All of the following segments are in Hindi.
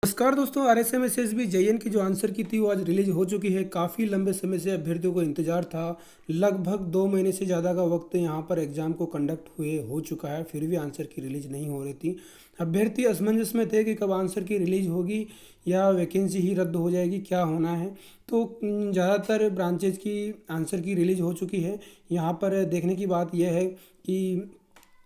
नमस्कार दोस्तों, आरएसएमएसएसबी जेईएन की जो आंसर की थी वो आज रिलीज हो चुकी है। काफ़ी लंबे समय से अभ्यर्थियों को इंतजार था। लगभग 2 महीने से ज़्यादा का वक्त यहाँ पर एग्ज़ाम को कंडक्ट हुए हो चुका है, फिर भी आंसर की रिलीज नहीं हो रही थी। अभ्यर्थी असमंजस में थे कि कब आंसर की रिलीज होगी या वैकेंसी ही रद्द हो जाएगी, क्या होना है। तो ज़्यादातर ब्रांचेज की आंसर की रिलीज हो चुकी है। यहाँ पर देखने की बात यह है कि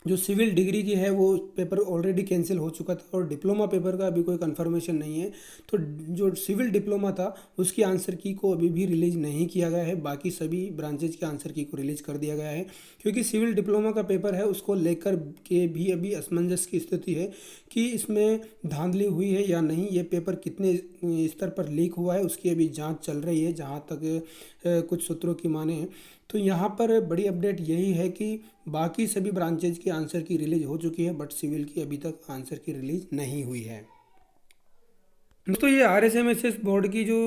जो सिविल डिग्री की है वो पेपर ऑलरेडी कैंसिल हो चुका था और डिप्लोमा पेपर का अभी कोई कंफर्मेशन नहीं है। तो जो सिविल डिप्लोमा था उसकी आंसर की को अभी भी रिलीज नहीं किया गया है। बाकी सभी ब्रांचेज के आंसर की को रिलीज कर दिया गया है, क्योंकि सिविल डिप्लोमा का पेपर है उसको लेकर के भी अभी असमंजस की स्थिति है कि इसमें धांधली हुई है या नहीं। ये पेपर कितने स्तर पर लीक हुआ है उसकी अभी जाँच चल रही है, जहाँ तक कुछ सूत्रों की माने। तो यहाँ पर बड़ी अपडेट यही है कि बाकी सभी ब्रांचेज की आंसर की रिलीज हो चुकी है, बट सिविल की अभी तक आंसर की रिलीज नहीं हुई है। दोस्तों, ये आरएसएमएसएस बोर्ड की जो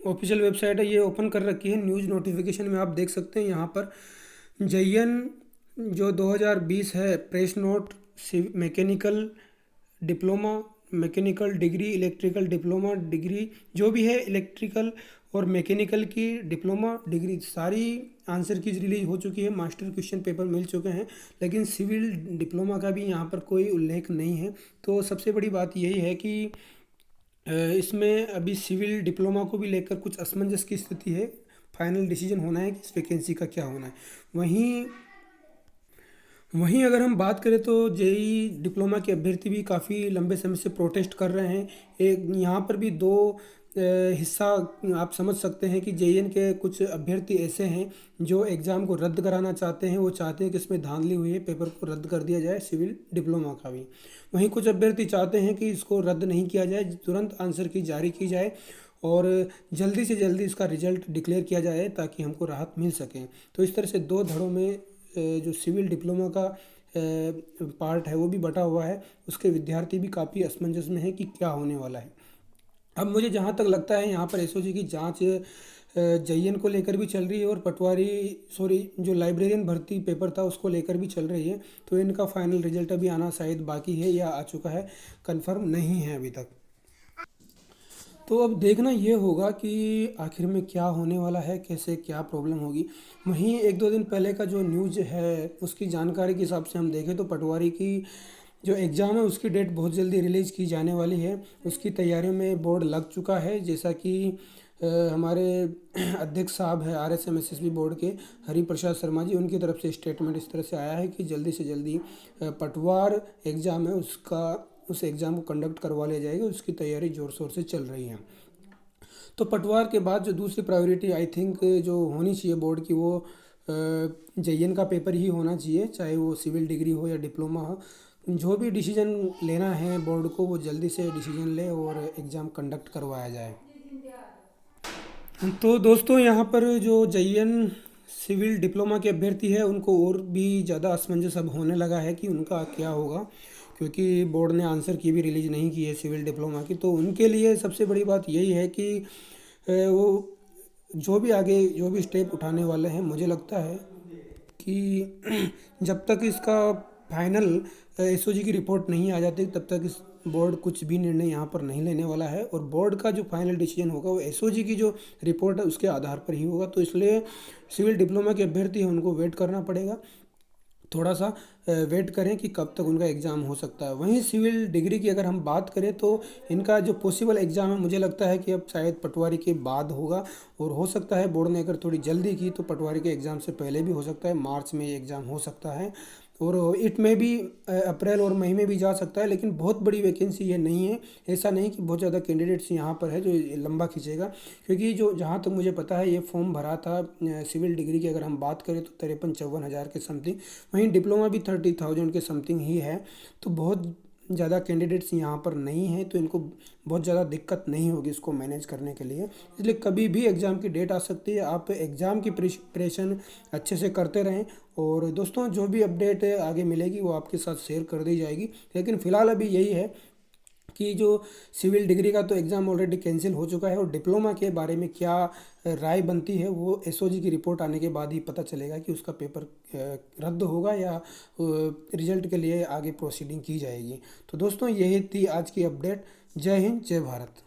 ऑफिशियल वेबसाइट है ये ओपन कर रखी है। न्यूज़ नोटिफिकेशन में आप देख सकते हैं यहाँ पर जेईएन जो 2020 है, press note, mechanical diploma, mechanical degree, electrical diploma degree, जो भी है इलेक्ट्रिकल और मैकेनिकल की डिप्लोमा डिग्री, सारी आंसर की रिलीज हो चुकी है। मास्टर क्वेश्चन पेपर मिल चुके हैं, लेकिन सिविल डिप्लोमा का भी यहाँ पर कोई उल्लेख नहीं है। तो सबसे बड़ी बात यही है कि इसमें अभी सिविल डिप्लोमा को भी लेकर कुछ असमंजस की स्थिति है। फाइनल डिसीजन होना है कि इस वैकेंसी का क्या होना है। वहीं वहीं अगर हम बात करें तो जेई डिप्लोमा के अभ्यर्थी भी काफ़ी लंबे समय से प्रोटेस्ट कर रहे हैं। एक यहाँ पर भी दो हिस्सा आप समझ सकते हैं कि जेईएन के कुछ अभ्यर्थी ऐसे हैं जो एग्ज़ाम को रद्द कराना चाहते हैं। वो चाहते हैं कि इसमें धांधली हुई है, पेपर को रद्द कर दिया जाए, सिविल डिप्लोमा का भी। वहीं कुछ अभ्यर्थी चाहते हैं कि इसको रद्द नहीं किया जाए, तुरंत आंसर की जारी की जाए और जल्दी से जल्दी इसका रिजल्ट डिक्लेयर किया जाए ताकि हमको राहत मिल सके। तो इस तरह से दो धड़ों में जो सिविल डिप्लोमा का पार्ट है वो भी बटा हुआ है। उसके विद्यार्थी भी काफ़ी असमंजस में है कि क्या होने वाला है। अब मुझे जहाँ तक लगता है यहाँ पर एसओजी की जांच जेईएन को लेकर भी चल रही है और पटवारी सॉरी जो लाइब्रेरियन भर्ती पेपर था उसको लेकर भी चल रही है। तो इनका फाइनल रिजल्ट अभी आना शायद बाकी है या आ चुका है, कंफर्म नहीं है अभी तक। तो अब देखना ये होगा कि आखिर में क्या होने वाला है, कैसे क्या प्रॉब्लम होगी। वहीं एक दो दिन पहले का जो न्यूज़ है उसकी जानकारी के हिसाब से हम देखें तो पटवारी की जो एग्ज़ाम है उसकी डेट बहुत जल्दी रिलीज़ की जाने वाली है। उसकी तैयारियों में बोर्ड लग चुका है, जैसा कि हमारे अध्यक्ष साहब है आरएसएमएसएसबी बोर्ड के, हरि प्रसाद शर्मा जी, उनकी तरफ से स्टेटमेंट इस तरह से आया है कि जल्दी से जल्दी पटवार एग्ज़ाम है उसका उस एग्ज़ाम को कंडक्ट करवा लिया जाएगा। उसकी तैयारी ज़ोर शोर से चल रही है। तो पटवार के बाद जो दूसरी प्रायोरिटी आई थिंक जो होनी चाहिए बोर्ड की, वो जेईएन का पेपर ही होना चाहिए, चाहे वो सिविल डिग्री हो या डिप्लोमा हो। जो भी डिसीजन लेना है बोर्ड को वो जल्दी से डिसीजन ले और एग्ज़ाम कंडक्ट करवाया जाए। तो दोस्तों, यहाँ पर जो जेईएन सिविल डिप्लोमा के अभ्यर्थी है उनको और भी ज़्यादा असमंजस अब होने लगा है कि उनका क्या होगा, क्योंकि बोर्ड ने आंसर की भी रिलीज़ नहीं की है सिविल डिप्लोमा की। तो उनके लिए सबसे बड़ी बात यही है कि वो जो भी आगे जो भी स्टेप उठाने वाले हैं, मुझे लगता है कि जब तक इसका फाइनल एसओजी की रिपोर्ट नहीं आ जाती तब तक इस बोर्ड कुछ भी निर्णय यहाँ पर नहीं लेने वाला है। और बोर्ड का जो फाइनल डिसीजन होगा वो एसओजी की जो रिपोर्ट है उसके आधार पर ही होगा। तो इसलिए सिविल डिप्लोमा के अभ्यर्थी हैं उनको वेट करना पड़ेगा, थोड़ा सा वेट करें कि कब तक उनका एग्ज़ाम हो सकता है। वहीं सिविल डिग्री की अगर हम बात करें तो इनका जो पॉसिबल एग्ज़ाम है मुझे लगता है कि अब शायद पटवारी के बाद होगा, और हो सकता है बोर्ड ने अगर थोड़ी जल्दी की तो पटवारी के एग्ज़ाम से पहले भी हो सकता है, मार्च में ये एग्ज़ाम हो सकता है और इट में भी अप्रैल और मई में भी जा सकता है। लेकिन बहुत बड़ी वैकेंसी ये नहीं है, ऐसा नहीं कि बहुत ज़्यादा कैंडिडेट्स यहाँ पर है जो लंबा खींचेगा, क्योंकि जो जहाँ तक मुझे पता है ये फॉर्म भरा था सिविल डिग्री की अगर हम बात करें तो 53-54 हज़ार के समथिंग, वहीं डिप्लोमा भी 30,000 के समथिंग ही है। तो बहुत ज़्यादा कैंडिडेट्स यहाँ पर नहीं हैं, तो इनको बहुत ज़्यादा दिक्कत नहीं होगी इसको मैनेज करने के लिए। इसलिए कभी भी एग्ज़ाम की डेट आ सकती है, आप एग्ज़ाम की प्रिपरेशन अच्छे से करते रहें। और दोस्तों, जो भी अपडेट आगे मिलेगी वो आपके साथ शेयर कर दी जाएगी। लेकिन फ़िलहाल अभी यही है कि जो सिविल डिग्री का तो एग्ज़ाम ऑलरेडी कैंसिल हो चुका है, और डिप्लोमा के बारे में क्या राय बनती है वो एसओजी की रिपोर्ट आने के बाद ही पता चलेगा कि उसका पेपर रद्द होगा या रिजल्ट के लिए आगे प्रोसीडिंग की जाएगी। तो दोस्तों, यही थी आज की अपडेट। जय हिंद, जय भारत।